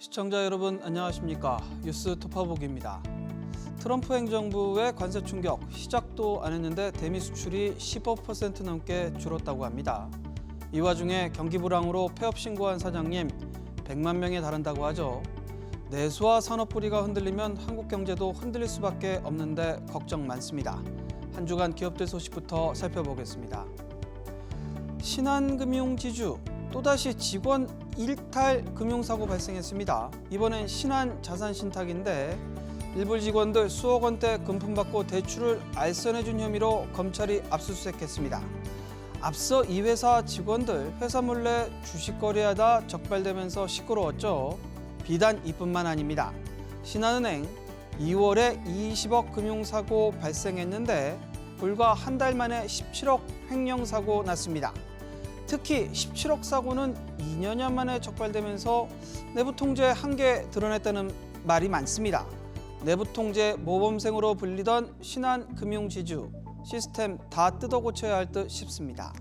시청자 여러분 안녕하십니까? 뉴스 토파보기입니다. 트럼프 행정부의 관세 충격 시작도 안 했는데 대미 수출이 15% 넘게 줄었다고 합니다. 이 와중에 경기 불황으로 폐업 신고한 사장님 100만 명에 달한다고 하죠. 내수와 산업 뿌리가 흔들리면 한국 경제도 흔들릴 수밖에 없는데 걱정 많습니다. 한 주간 기업들 소식부터 살펴보겠습니다. 신한금융지주 또다시 직원 일탈 금융사고 발생했습니다. 이번엔 신한자산신탁인데 일부 직원들 수억 원대 금품받고 대출을 알선해준 혐의로 검찰이 압수수색했습니다. 앞서 이 회사 직원들 회사 몰래 주식 거래하다 적발되면서 시끄러웠죠. 비단 이뿐만 아닙니다. 신한은행 2월에 20억 금융사고 발생했는데 불과 한 달 만에 17억 횡령사고 났습니다. 특히 17억 사고는 2년여 만에 적발되면서 내부 통제 한계 드러냈다는 말이 많습니다. 내부 통제 모범생으로 불리던 신한금융지주 시스템 다 뜯어 고쳐야 할 듯 싶습니다.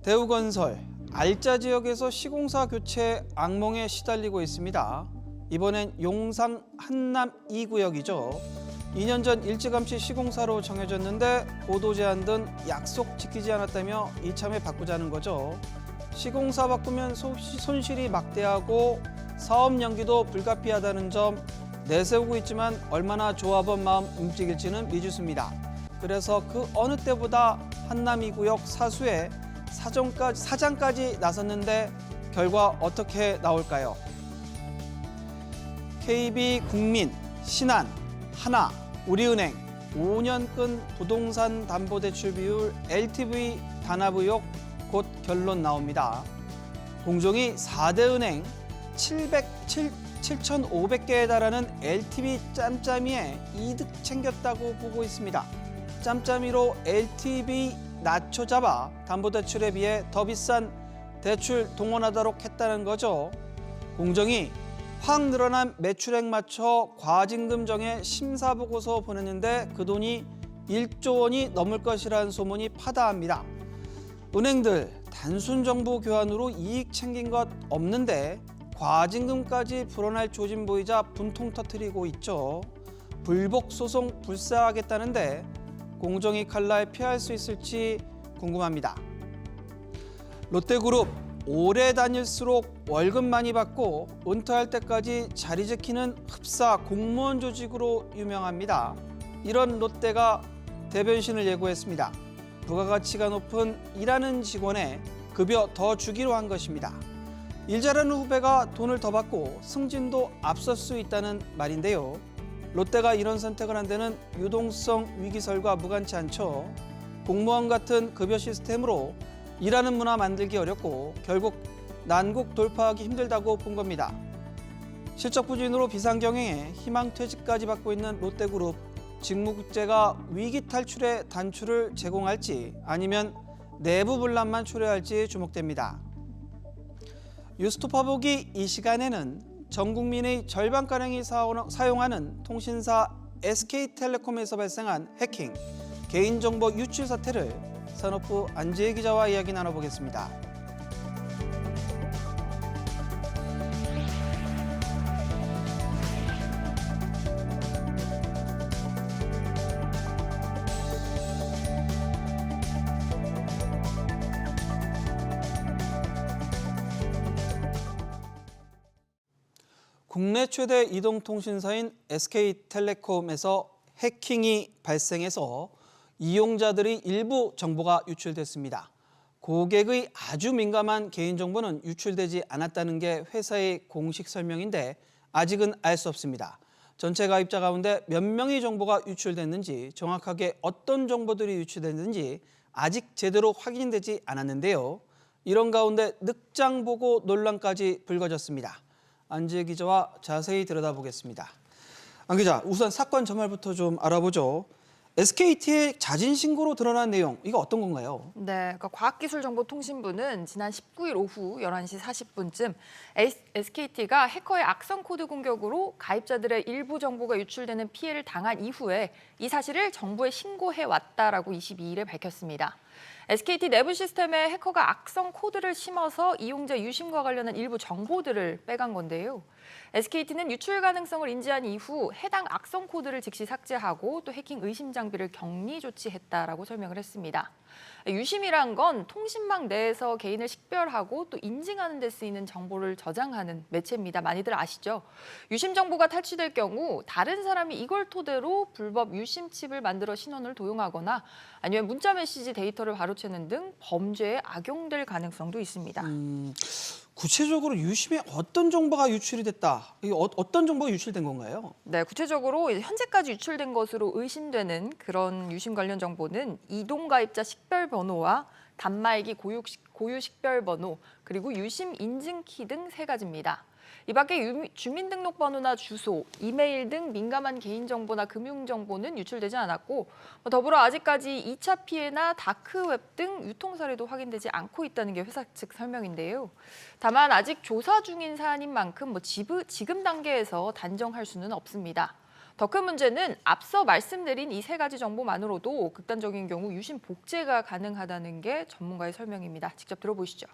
대우건설 알짜 지역에서 시공사 교체 악몽에 시달리고 있습니다. 이번엔 용산 한남 2구역이죠. 2년 전 일찌감치 시공사로 정해졌는데 보도 제한 등 약속 지키지 않았다며 이참에 바꾸자는 거죠. 시공사 바꾸면 손실이 막대하고 사업 연기도 불가피하다는 점 내세우고 있지만 얼마나 조합원 마음 움직일지는 미지수입니다. 그래서 그 어느 때보다 한남 2구역 사수에 사장까지 나섰는데 결과 어떻게 나올까요? KB국민, 신한, 하나, 우리은행 5년근 부동산 담보대출 비율 LTV 단합 의혹 곧 결론 나옵니다. 공정위 4대 은행 7,500개에 달하는 LTV 짬짬이에 이득 챙겼다고 보고 있습니다. 짬짬이로 LTV 낮춰잡아 담보대출에 비해 더 비싼 대출 동원하도록 했다는 거죠. 공정위 확 늘어난 매출액 맞춰 과징금 정해 심사보고서 보냈는데 그 돈이 1조 원이 넘을 것이라는 소문이 파다합니다. 은행들 단순 정보 교환으로 이익 챙긴 것 없는데 과징금까지 불어날 조짐 보이자 분통 터뜨리고 있죠. 불복 소송 불사하겠다는데 공정위 칼날 피할 수 있을지 궁금합니다. 롯데그룹 오래 다닐수록 월급 많이 받고 은퇴할 때까지 자리 지키는 흡사 공무원 조직으로 유명합니다. 이런 롯데가 대변신을 예고했습니다. 부가가치가 높은 일하는 직원에 급여 더 주기로 한 것입니다. 일 잘하는 후배가 돈을 더 받고 승진도 앞설 수 있다는 말인데요. 롯데가 이런 선택을 한 데는 유동성 위기설과 무관치 않죠. 공무원 같은 급여 시스템으로 일하는 문화 만들기 어렵고 결국 난국 돌파하기 힘들다고 본 겁니다. 실적 부진으로 비상경영에 희망퇴직까지 받고 있는 롯데그룹 직무국제가 위기 탈출의 단추를 제공할지 아니면 내부 분란만 초래할지 주목됩니다. 뉴스토파보기 이 시간에는 전 국민의 절반가량이 사용하는 통신사 SK텔레콤에서 발생한 해킹, 개인정보 유출 사태를 산업부 안지혜 기자와 이야기 나눠보겠습니다. 국내 최대 이동통신사인 SK텔레콤에서 해킹이 발생해서 이용자들의 일부 정보가 유출됐습니다. 고객의 아주 민감한 개인정보는 유출되지 않았다는 게 회사의 공식 설명인데 아직은 알 수 없습니다. 전체 가입자 가운데 몇 명의 정보가 유출됐는지 정확하게 어떤 정보들이 유출됐는지 아직 제대로 확인되지 않았는데요. 이런 가운데 늑장 보고 논란까지 불거졌습니다. 안지혜 기자와 자세히 들여다보겠습니다. 안 기자, 우선 사건 전말부터 좀 알아보죠. SKT의 자진 신고로 드러난 내용, 이거 어떤 건가요? 네, 그러니까 과학기술정보통신부는 지난 19일 오후 11시 40분쯤 SKT가 해커의 악성 코드 공격으로 가입자들의 일부 정보가 유출되는 피해를 당한 이후에 이 사실을 정부에 신고해 왔다라고 22일에 밝혔습니다. SKT 내부 시스템에 해커가 악성 코드를 심어서 이용자 유심과 관련한 일부 정보들을 빼간 건데요. SKT는 유출 가능성을 인지한 이후 해당 악성 코드를 즉시 삭제하고 또 해킹 의심 장비를 격리 조치했다라고 설명을 했습니다. 유심이란 건 통신망 내에서 개인을 식별하고 또 인증하는 데 쓰이는 정보를 저장하는 매체입니다. 많이들 아시죠? 유심 정보가 탈취될 경우 다른 사람이 이걸 토대로 불법 유심 칩을 만들어 신원을 도용하거나 아니면 문자 메시지 데이터를 바로채는 등 범죄에 악용될 가능성도 있습니다. 구체적으로 유심에 어떤 정보가 유출이 됐다. 이게 어떤 정보가 유출된 건가요? 네, 구체적으로 현재까지 유출된 것으로 의심되는 그런 유심 관련 정보는 이동 가입자 식별 번호와 단말기 고유 식별 번호, 그리고 유심 인증키 등 3가지입니다. 이 밖에 주민등록번호나 주소, 이메일 등 민감한 개인정보나 금융정보는 유출되지 않았고 더불어 아직까지 2차 피해나 다크웹 등 유통 사례도 확인되지 않고 있다는 게 회사 측 설명인데요. 다만 아직 조사 중인 사안인 만큼 지금 단계에서 단정할 수는 없습니다. 더 큰 문제는 앞서 말씀드린 이 3가지 정보만으로도 극단적인 경우 유심 복제가 가능하다는 게 전문가의 설명입니다. 직접 들어보시죠.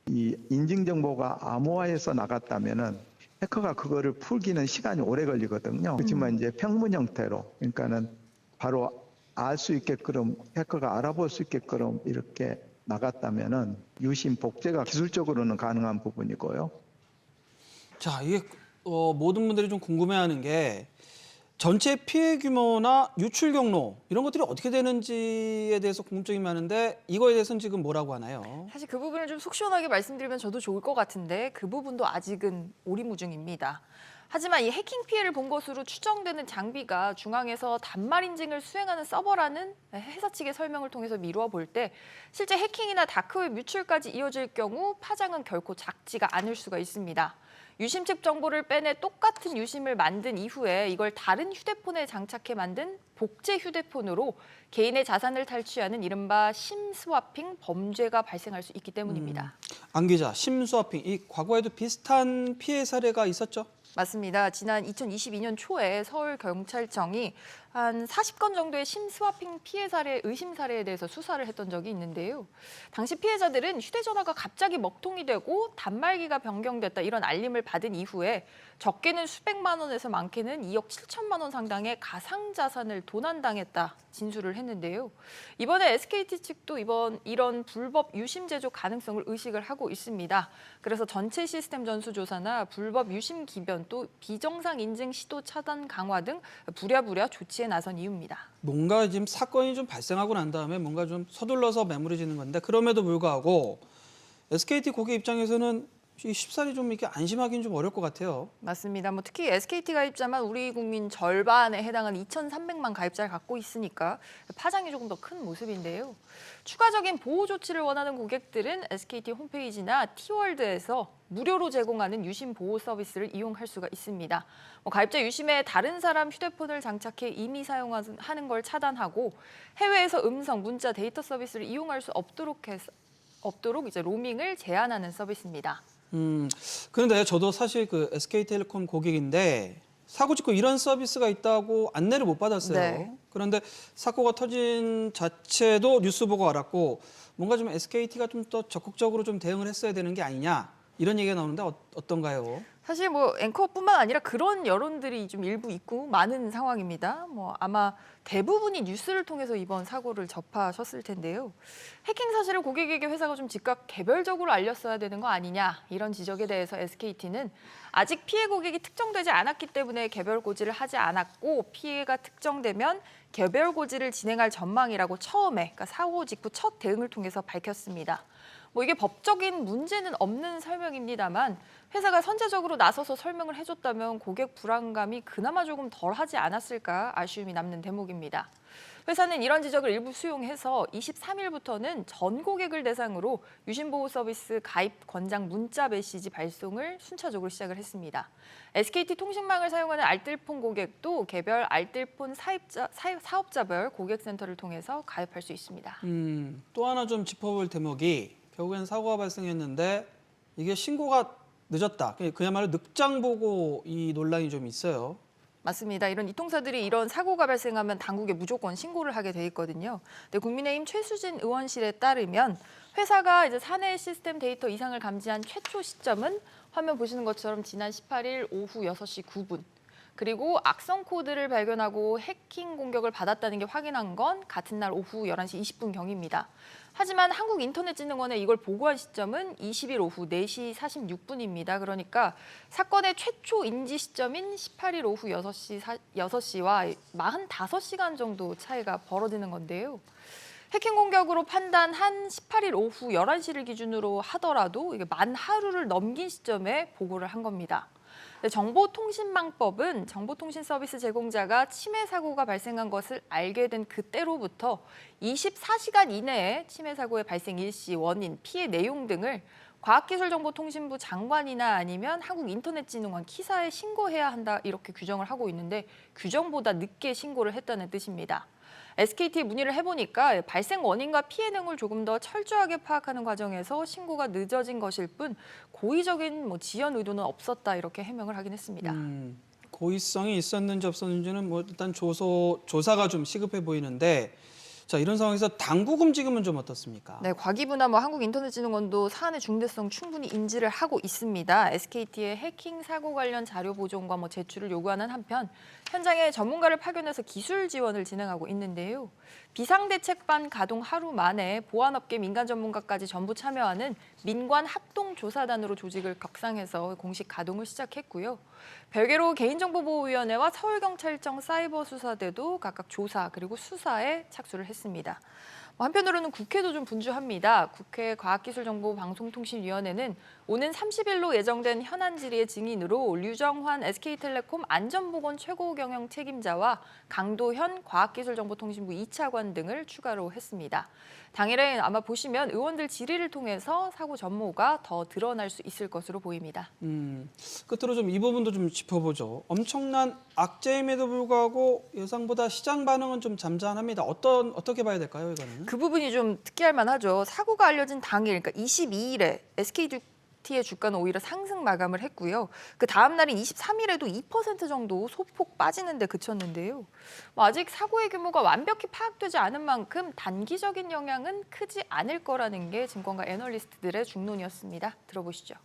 이 인증 정보가 암호화해서 나갔다면은 해커가 그거를 풀기는 시간이 오래 걸리거든요. 그렇지만 이제 평문 형태로, 그러니까는 바로 알 수 있게끔, 해커가 알아볼 수 있게끔 이렇게 나갔다면은 유심 복제가 기술적으로는 가능한 부분이고요. 자, 이게 모든 분들이 좀 궁금해하는 게 전체 피해 규모나 유출 경로 이런 것들이 어떻게 되는지에 대해서 궁금증이 많은데 이거에 대해서는 지금 뭐라고 하나요? 사실 그 부분을 좀 속 시원하게 말씀드리면 저도 좋을 것 같은데 그 부분도 아직은 오리무중입니다. 하지만 이 해킹 피해를 본 것으로 추정되는 장비가 중앙에서 단말 인증을 수행하는 서버라는 회사 측의 설명을 통해서 미루어 볼 때 실제 해킹이나 다크웹 유출까지 이어질 경우 파장은 결코 작지가 않을 수가 있습니다. 유심칩 정보를 빼내 똑같은 유심을 만든 이후에 이걸 다른 휴대폰에 장착해 만든 복제 휴대폰으로 개인의 자산을 탈취하는 이른바 심스와핑 범죄가 발생할 수 있기 때문입니다. 안 기자, 심스와핑, 이 과거에도 비슷한 피해 사례가 있었죠? 맞습니다. 지난 2022년 초에 서울경찰청이 한 40건 정도의 심스와핑 피해 사례, 의심 사례에 대해서 수사를 했던 적이 있는데요. 당시 피해자들은 휴대전화가 갑자기 먹통이 되고 단말기가 변경됐다 이런 알림을 받은 이후에 적게는 수백만 원에서 많게는 2억 7천만 원 상당의 가상자산을 도난당했다 진술을 했는데요. 이번에 SKT 측도 이런 불법 유심 제조 가능성을 의식을 하고 있습니다. 그래서 전체 시스템 전수조사나 불법 유심 기변 또 비정상 인증 시도 차단 강화 등 부랴부랴 조치에 나선 이유입니다. 뭔가 지금 사건이 좀 발생하고 난 다음에 뭔가 좀 서둘러서 매몰해지는 건데 그럼에도 불구하고 SKT 고객 입장에서는 이 쉽사리 좀 이렇게 안심하기는 좀 어려울 것 같아요. 맞습니다. 특히 SKT 가입자만 우리 국민 절반에 해당하는 2,300만 가입자를 갖고 있으니까 파장이 조금 더 큰 모습인데요. 추가적인 보호 조치를 원하는 고객들은 SKT 홈페이지나 T월드에서 무료로 제공하는 유심 보호 서비스를 이용할 수가 있습니다. 가입자 유심에 다른 사람 휴대폰을 장착해 임의 사용하는 걸 차단하고 해외에서 음성, 문자, 데이터 서비스를 이용할 수 없도록 이제 로밍을 제한하는 서비스입니다. 그런데 저도 사실 그 SK텔레콤 고객인데 사고 직후 이런 서비스가 있다고 안내를 못 받았어요. 네. 그런데 사고가 터진 자체도 뉴스 보고 알았고 뭔가 좀 SKT가 좀 더 적극적으로 좀 대응을 했어야 되는 게 아니냐 이런 얘기가 나오는데 어떤가요? 사실 앵커뿐만 아니라 그런 여론들이 좀 일부 있고 많은 상황입니다. 아마 대부분이 뉴스를 통해서 이번 사고를 접하셨을 텐데요. 해킹 사실을 고객에게 회사가 좀 즉각 개별적으로 알렸어야 되는 거 아니냐 이런 지적에 대해서 SKT는 아직 피해 고객이 특정되지 않았기 때문에 개별 고지를 하지 않았고 피해가 특정되면 개별 고지를 진행할 전망이라고 처음에 그러니까 사고 직후 첫 대응을 통해서 밝혔습니다. 이게 법적인 문제는 없는 설명입니다만 회사가 선제적으로 나서서 설명을 해줬다면 고객 불안감이 그나마 조금 덜하지 않았을까 아쉬움이 남는 대목입니다. 회사는 이런 지적을 일부 수용해서 23일부터는 전 고객을 대상으로 유심보호 서비스 가입 권장 문자 메시지 발송을 순차적으로 시작을 했습니다. SKT 통신망을 사용하는 알뜰폰 고객도 개별 알뜰폰 사업자별 고객센터를 통해서 가입할 수 있습니다. 또 하나 좀 짚어볼 대목이 결국엔 사고가 발생했는데 이게 신고가 늦었다. 그야말로 늑장 보고 이 논란이 좀 있어요. 맞습니다. 이런 이통사들이 이런 사고가 발생하면 당국에 무조건 신고를 하게 돼 있거든요. 근데 국민의힘 최수진 의원실에 따르면 회사가 이제 사내 시스템 데이터 이상을 감지한 최초 시점은 화면 보시는 것처럼 지난 18일 오후 6시 9분. 그리고 악성 코드를 발견하고 해킹 공격을 받았다는 게 확인한 건 같은 날 오후 11시 20분경입니다. 하지만 한국인터넷진흥원에 이걸 보고한 시점은 20일 오후 4시 46분입니다. 그러니까 사건의 최초 인지 시점인 18일 오후 6시와 45시간 정도 차이가 벌어지는 건데요. 해킹 공격으로 판단한 18일 오후 11시를 기준으로 하더라도 이게 만 하루를 넘긴 시점에 보고를 한 겁니다. 정보통신망법은 정보통신 서비스 제공자가 침해 사고가 발생한 것을 알게 된 그때로부터 24시간 이내에 침해 사고의 발생 일시, 원인, 피해 내용 등을 과학기술정보통신부 장관이나 아니면 한국인터넷진흥원 키사에 신고해야 한다 이렇게 규정을 하고 있는데 규정보다 늦게 신고를 했다는 뜻입니다. SKT에 문의를 해보니까 발생 원인과 피해 내용을 조금 더 철저하게 파악하는 과정에서 신고가 늦어진 것일 뿐 고의적인 지연 의도는 없었다 이렇게 해명을 하긴 했습니다. 고의성이 있었는지 없었는지는 일단 조사가 좀 시급해 보이는데 자, 이런 상황에서 당국 움직임은 좀 어떻습니까? 네, 과기부나 한국인터넷진흥원도 사안의 중대성 충분히 인지를 하고 있습니다. SKT의 해킹 사고 관련 자료 보존과 제출을 요구하는 한편 현장에 전문가를 파견해서 기술 지원을 진행하고 있는데요. 비상대책반 가동 하루 만에 보안업계 민간 전문가까지 전부 참여하는 민관 합동조사단으로 조직을 격상해서 공식 가동을 시작했고요. 별개로 개인정보보호위원회와 서울경찰청 사이버수사대도 각각 조사 그리고 수사에 착수를 했습니다. 한편으로는 국회도 좀 분주합니다. 국회 과학기술정보방송통신위원회는 오는 30일로 예정된 현안 질의의 증인으로 류정환 SK텔레콤 안전보건 최고경영 책임자와 강도현 과학기술정보통신부 2차관 등을 추가로 했습니다. 당일에 아마 보시면 의원들 질의를 통해서 사고 전모가 더 드러날 수 있을 것으로 보입니다. 끝으로 좀 이 부분도 좀 짚어보죠. 엄청난 악재임에도 불구하고 예상보다 시장 반응은 좀 잠잠합니다. 어떻게 봐야 될까요, 이거는? 그 부분이 좀 특이할 만하죠. 사고가 알려진 당일, 그러니까 22일에 SKT의 주가는 오히려 상승 마감을 했고요. 그 다음 날인 23일에도 2% 정도 소폭 빠지는 데 그쳤는데요. 아직 사고의 규모가 완벽히 파악되지 않은 만큼 단기적인 영향은 크지 않을 거라는 게 증권가 애널리스트들의 중론이었습니다. 들어보시죠.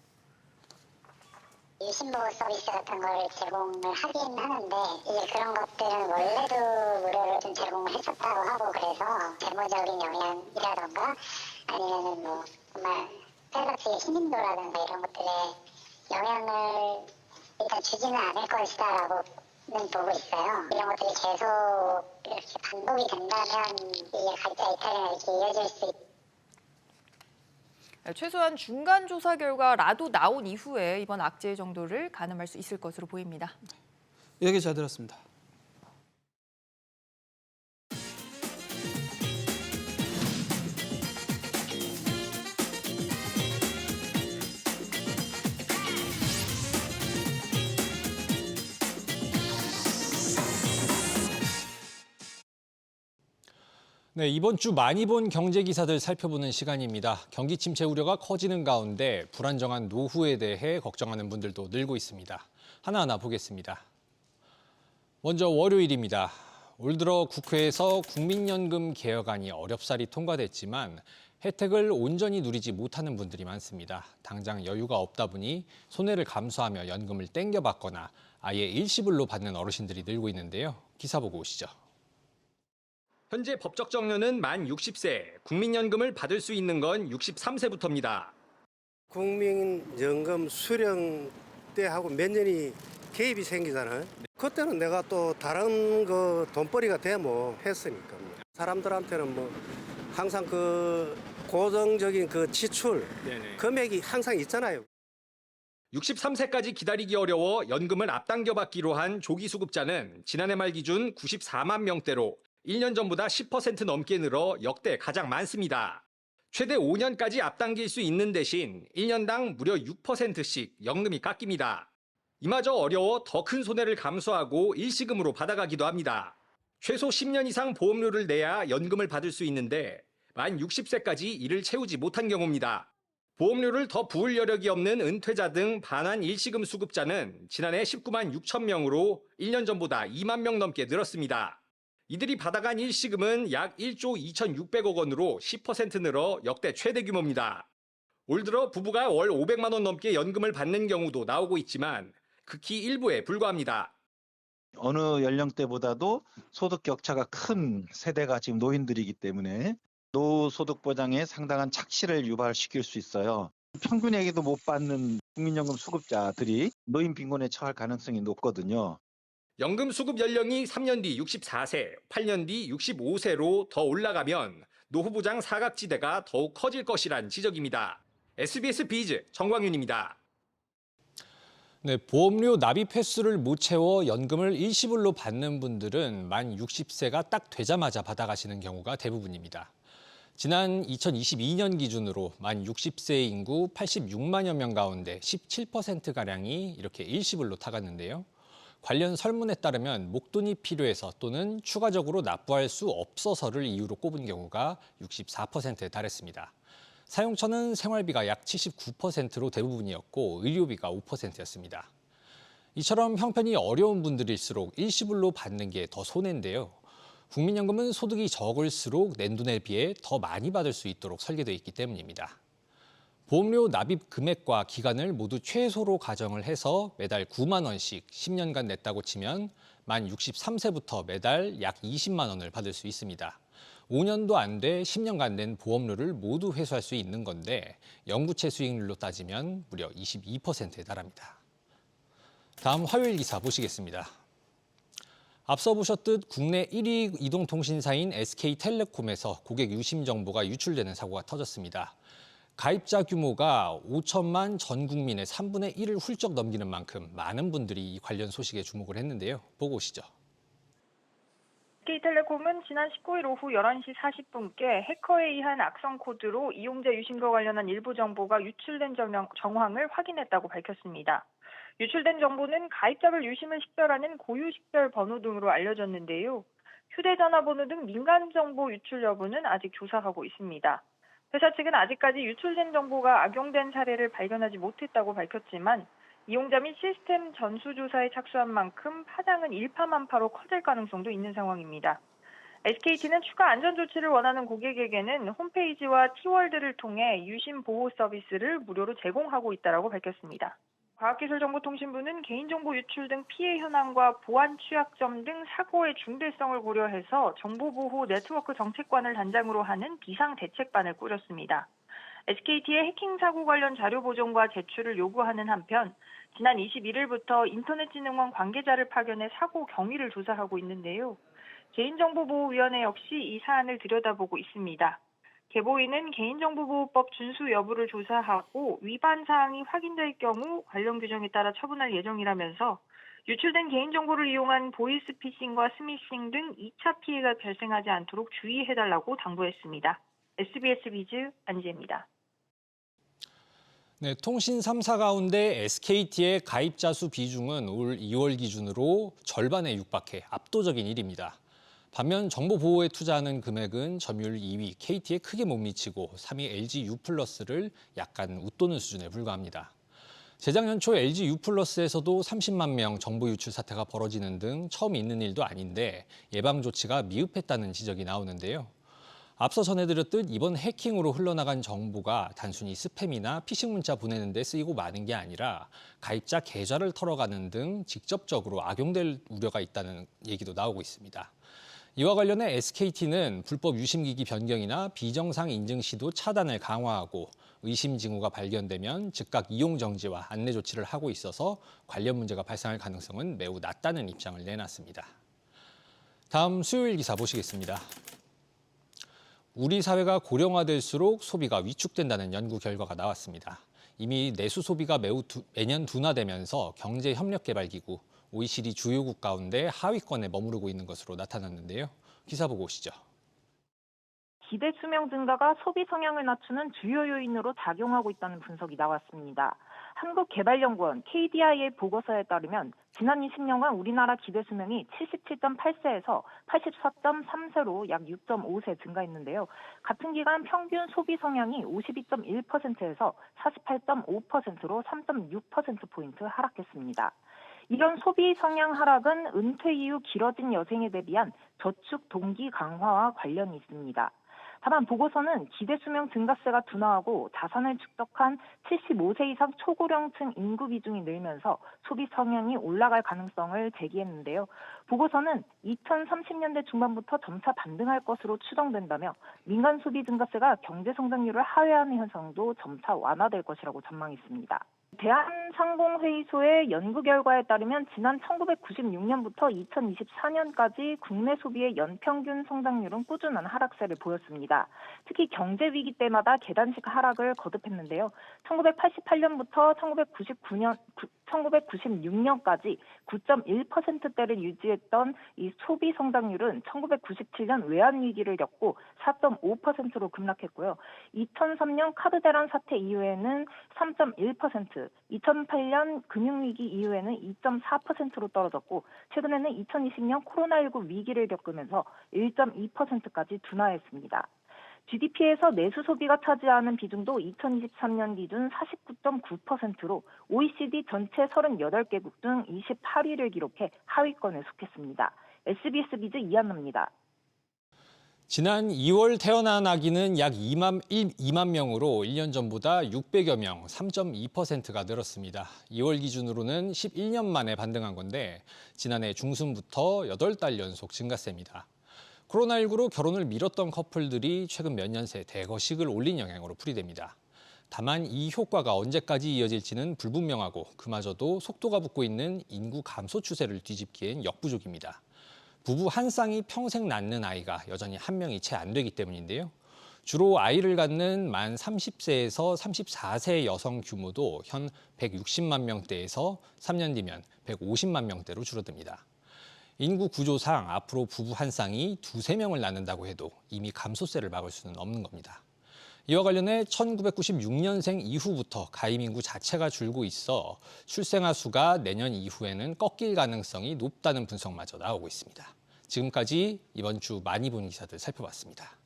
신보 서비스 같은 걸 제공을 하긴 하는데 이제 그런 것들은 원래도 무료로 좀 제공을 했었다고 하고 그래서 재무적인 영향이라던가 아니면은 정말 셀러스의 신인도라든가 이런 것들에 영향을 일단 주지는 않을 것이다라고는 보고 있어요. 이런 것들이 계속 이렇게 반복이 된다면 이게 가짜 이탈이나 이렇게 이어질 수 있다. 최소한 중간 조사 결과라도 나온 이후에 이번 악재의 정도를 가늠할 수 있을 것으로 보입니다. 얘기 잘 들었습니다. 네, 이번 주 많이 본 경제 기사들 살펴보는 시간입니다. 경기 침체 우려가 커지는 가운데 불안정한 노후에 대해 걱정하는 분들도 늘고 있습니다. 하나하나 보겠습니다. 먼저 월요일입니다. 올 들어 국회에서 국민연금 개혁안이 어렵사리 통과됐지만 혜택을 온전히 누리지 못하는 분들이 많습니다. 당장 여유가 없다 보니 손해를 감수하며 연금을 땡겨받거나 아예 일시불로 받는 어르신들이 늘고 있는데요. 기사 보고 오시죠. 현재 법적 정년은 만 60세, 국민연금을 받을 수 있는 건 63세부터입니다. 국민연금 수령 때하고 몇 년이 개입이 생기잖아요. 그때는 내가 또 다른 거 돈벌이가 되면 했으니까. 사람들한테는 항상 그 고정적인 그 지출 금액이 항상 있잖아요. 63세까지 기다리기 어려워 연금을 앞당겨 받기로 한 조기수급자는 지난해 말 기준 94만 명대로 1년 전보다 10% 넘게 늘어 역대 가장 많습니다. 최대 5년까지 앞당길 수 있는 대신 1년당 무려 6%씩 연금이 깎입니다. 이마저 어려워 더 큰 손해를 감수하고 일시금으로 받아가기도 합니다. 최소 10년 이상 보험료를 내야 연금을 받을 수 있는데 만 60세까지 이를 채우지 못한 경우입니다. 보험료를 더 부을 여력이 없는 은퇴자 등 반환 일시금 수급자는 지난해 19만 6천 명으로 1년 전보다 2만 명 넘게 늘었습니다. 이들이 받아간 일시금은 약 1조 2,600억 원으로 10% 늘어 역대 최대 규모입니다. 올 들어 부부가 월 500만 원 넘게 연금을 받는 경우도 나오고 있지만 극히 일부에 불과합니다. 어느 연령대보다도 소득 격차가 큰 세대가 지금 노인들이기 때문에 노소득 보장에 상당한 착취를 유발시킬 수 있어요. 평균액에도 못 받는 국민연금 수급자들이 노인 빈곤에 처할 가능성이 높거든요. 연금 수급 연령이 3년 뒤 64세, 8년 뒤 65세로 더 올라가면 노후 보장 사각지대가 더욱 커질 것이란 지적입니다. SBS 비즈 정광윤입니다. 네, 보험료 납입 횟수를 못 채워 연금을 일시불로 받는 분들은 만 60세가 딱 되자마자 받아가시는 경우가 대부분입니다. 지난 2022년 기준으로 만 60세 인구 86만여 명 가운데 17%가량이 이렇게 일시불로 타갔는데요. 관련 설문에 따르면 목돈이 필요해서 또는 추가적으로 납부할 수 없어서를 이유로 꼽은 경우가 64%에 달했습니다. 사용처는 생활비가 약 79%로 대부분이었고 의료비가 5%였습니다. 이처럼 형편이 어려운 분들일수록 일시불로 받는 게 더 손해인데요. 국민연금은 소득이 적을수록 낸 돈에 비해 더 많이 받을 수 있도록 설계되어 있기 때문입니다. 보험료 납입 금액과 기간을 모두 최소로 가정을 해서 매달 9만 원씩 10년간 냈다고 치면 만 63세부터 매달 약 20만 원을 받을 수 있습니다. 5년도 안 돼 10년간 낸 보험료를 모두 회수할 수 있는 건데 영구채 수익률로 따지면 무려 22%에 달합니다. 다음 화요일 기사 보시겠습니다. 앞서 보셨듯 국내 1위 이동통신사인 SK텔레콤에서 고객 유심 정보가 유출되는 사고가 터졌습니다. 가입자 규모가 5천만 전 국민의 3분의 1을 훌쩍 넘기는 만큼 많은 분들이 이 관련 소식에 주목을 했는데요. 보고 오시죠. SK텔레콤은 지난 19일 오후 11시 40분께 해커에 의한 악성 코드로 이용자 유심과 관련한 일부 정보가 유출된 정황을 확인했다고 밝혔습니다. 유출된 정보는 가입자별 유심을 식별하는 고유 식별 번호 등으로 알려졌는데요. 휴대전화 번호 등 민간 정보 유출 여부는 아직 조사하고 있습니다. 회사 측은 아직까지 유출된 정보가 악용된 사례를 발견하지 못했다고 밝혔지만 이용자 및 시스템 전수조사에 착수한 만큼 파장은 일파만파로 커질 가능성도 있는 상황입니다. SKT는 추가 안전조치를 원하는 고객에게는 홈페이지와 T월드를 통해 유심 보호 서비스를 무료로 제공하고 있다고 밝혔습니다. 과학기술정보통신부는 개인정보 유출 등 피해 현황과 보안 취약점 등 사고의 중대성을 고려해서 정보보호 네트워크 정책관을 단장으로 하는 비상대책반을 꾸렸습니다. SKT의 해킹 사고 관련 자료 보존과 제출을 요구하는 한편 지난 21일부터 인터넷진흥원 관계자를 파견해 사고 경위를 조사하고 있는데요. 개인정보보호위원회 역시 이 사안을 들여다보고 있습니다. 개보인은 개인정보보호법 준수 여부를 조사하고 위반 사항이 확인될 경우 관련 규정에 따라 처분할 예정이라면서 유출된 개인정보를 이용한 보이스피싱과 스미싱 등 2차 피해가 발생하지 않도록 주의해달라고 당부했습니다. SBS 비즈 안지혜입니다. 네, 통신 3사 가운데 SKT의 가입자 수 비중은 올 2월 기준으로 절반에 육박해 압도적인 1위입니다. 반면 정보 보호에 투자하는 금액은 점유율 2위 KT에 크게 못 미치고 3위 LG U+를 약간 웃도는 수준에 불과합니다. 재작년 초 LG U+에서도 30만 명 정보 유출 사태가 벌어지는 등 처음 있는 일도 아닌데 예방 조치가 미흡했다는 지적이 나오는데요. 앞서 전해드렸듯 이번 해킹으로 흘러나간 정보가 단순히 스팸이나 피싱 문자 보내는 데 쓰이고 마는 게 아니라 가입자 계좌를 털어가는 등 직접적으로 악용될 우려가 있다는 얘기도 나오고 있습니다. 이와 관련해 SKT는 불법 유심기기 변경이나 비정상 인증 시도 차단을 강화하고 의심 징후가 발견되면 즉각 이용 정지와 안내 조치를 하고 있어서 관련 문제가 발생할 가능성은 매우 낮다는 입장을 내놨습니다. 다음 수요일 기사 보시겠습니다. 우리 사회가 고령화될수록 소비가 위축된다는 연구 결과가 나왔습니다. 이미 내수 소비가 매년 둔화되면서 경제협력개발기구 OECD 주요국 가운데 하위권에 머무르고 있는 것으로 나타났는데요. 기사 보고 오시죠. 기대 수명 증가가 소비 성향을 낮추는 주요 요인으로 작용하고 있다는 분석이 나왔습니다. 한국개발연구원 KDI의 보고서에 따르면 지난 20년간 우리나라 기대 수명이 77.8세에서 84.3세로 약 6.5세 증가했는데요. 같은 기간 평균 소비 성향이 52.1%에서 48.5%로 3.6%포인트 하락했습니다. 이런 소비 성향 하락은 은퇴 이후 길어진 여생에 대비한 저축 동기 강화와 관련이 있습니다. 다만 보고서는 기대 수명 증가세가 둔화하고 자산을 축적한 75세 이상 초고령층 인구 비중이 늘면서 소비 성향이 올라갈 가능성을 제기했는데요. 보고서는 2030년대 중반부터 점차 반등할 것으로 추정된다며 민간 소비 증가세가 경제 성장률을 하회하는 현상도 점차 완화될 것이라고 전망했습니다. 대한상공회의소의 연구 결과에 따르면 지난 1996년부터 2024년까지 국내 소비의 연평균 성장률은 꾸준한 하락세를 보였습니다. 특히 경제 위기 때마다 계단식 하락을 거듭했는데요. 1988년부터 1996년까지 9.1%대를 유지했던 이 소비 성장률은 1997년 외환위기를 겪고 4.5%로 급락했고요. 2003년 카드 대란 사태 이후에는 3.1%, 2008년 금융위기 이후에는 2.4%로 떨어졌고 최근에는 2020년 코로나19 위기를 겪으면서 1.2%까지 둔화했습니다. GDP에서 내수 소비가 차지하는 비중도 2023년 기준 49.9%로 OECD 전체 38개국 중 28위를 기록해 하위권에 속했습니다. SBS 비즈 이한나입니다. 지난 2월 태어난 아기는 약 2만 명으로 1년 전보다 600여 명, 3.2%가 늘었습니다. 2월 기준으로는 11년 만에 반등한 건데 지난해 중순부터 8달 연속 증가세입니다. 코로나19로 결혼을 미뤘던 커플들이 최근 몇 년 새 대거식을 올린 영향으로 풀이됩니다. 다만 이 효과가 언제까지 이어질지는 불분명하고 그마저도 속도가 붙고 있는 인구 감소 추세를 뒤집기엔 역부족입니다. 부부 한 쌍이 평생 낳는 아이가 여전히 한 명이 채 안 되기 때문인데요. 주로 아이를 갖는 만 30세에서 34세 여성 규모도 현 160만 명대에서 3년 뒤면 150만 명대로 줄어듭니다. 인구 구조상 앞으로 부부 한 쌍이 2~3명을 낳는다고 해도 이미 감소세를 막을 수는 없는 겁니다. 이와 관련해 1996년생 이후부터 가임 인구 자체가 줄고 있어 출생아 수가 내년 이후에는 꺾일 가능성이 높다는 분석마저 나오고 있습니다. 지금까지 이번 주 많이 본 기사들 살펴봤습니다.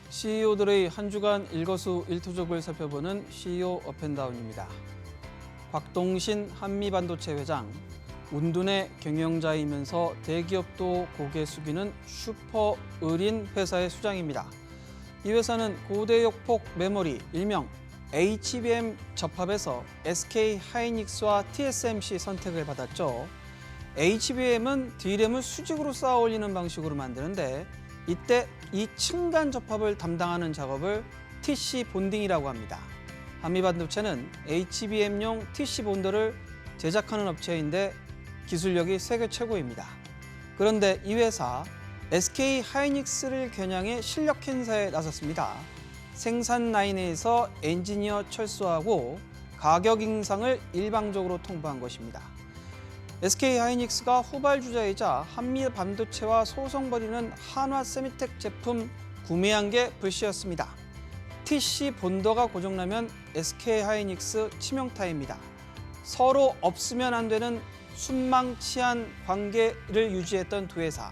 CEO들의 한 주간 일거수일투족을 살펴보는 CEO 업앤다운입니다. 곽동신 한미반도체 회장, 운둔의 경영자이면서 대기업도 고개 숙이는 슈퍼 을인 회사의 수장입니다. 이 회사는 고대역폭 메모리, 일명 HBM 접합에서 SK 하이닉스와 TSMC 선택을 받았죠. HBM은 D램을 수직으로 쌓아 올리는 방식으로 만드는데 이때 이 층간 접합을 담당하는 작업을 TC 본딩이라고 합니다. 한미반도체는 HBM용 TC 본더를 제작하는 업체인데 기술력이 세계 최고입니다. 그런데 이 회사 SK 하이닉스를 겨냥해 실력 행사에 나섰습니다. 생산 라인에서 엔지니어 철수하고 가격 인상을 일방적으로 통보한 것입니다. SK 하이닉스가 후발주자이자 한미 반도체와 소송 벌이는 한화 세미텍 제품 구매한 게 불씨였습니다. TC 본더가 고장나면 SK 하이닉스 치명타입니다. 서로 없으면 안 되는 순망치한 관계를 유지했던 두 회사.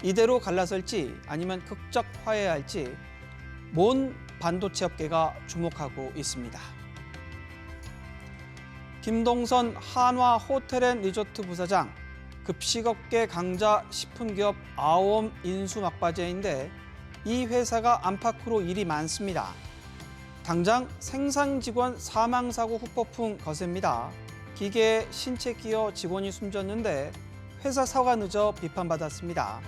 이대로 갈라설지 아니면 극적 화해할지 몬 반도체 업계가 주목하고 있습니다. 김동선 한화 호텔앤리조트 부사장, 급식업계 강자 식품기업 아오엄 인수 막바지인데 이 회사가 안팎으로 일이 많습니다. 당장 생산 직원 사망 사고 후폭풍 거셉니다. 기계에 신체 끼어 직원이 숨졌는데 회사 사과 늦어 비판받았습니다.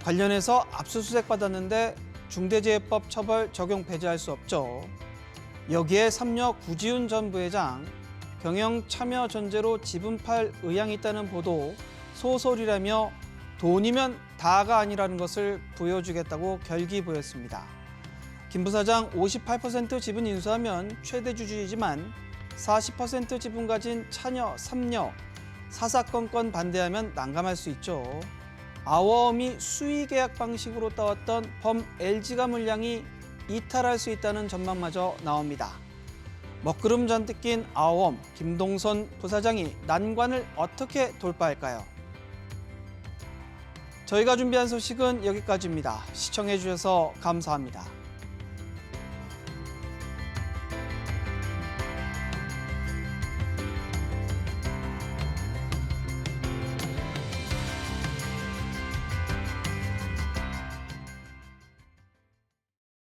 관련해서 압수수색 받았는데 중대재해법 처벌 적용 배제할 수 없죠. 여기에 삼녀 구지훈 전 부회장, 경영 참여 전제로 지분 팔 의향이 있다는 보도, 소설이라며 돈이면 다가 아니라는 것을 보여주겠다고 결기보였습니다. 김 부사장 58% 지분 인수하면 최대 주주이지만 40% 지분 가진 차녀, 삼녀, 사사건건 반대하면 난감할 수 있죠. 아워엄이 수의 계약 방식으로 따왔던 범 LG가 물량이 이탈할 수 있다는 전망마저 나옵니다. 먹구름 잔뜩 낀 아워엄 김동선 부사장이 난관을 어떻게 돌파할까요? 저희가 준비한 소식은 여기까지입니다. 시청해 주셔서 감사합니다.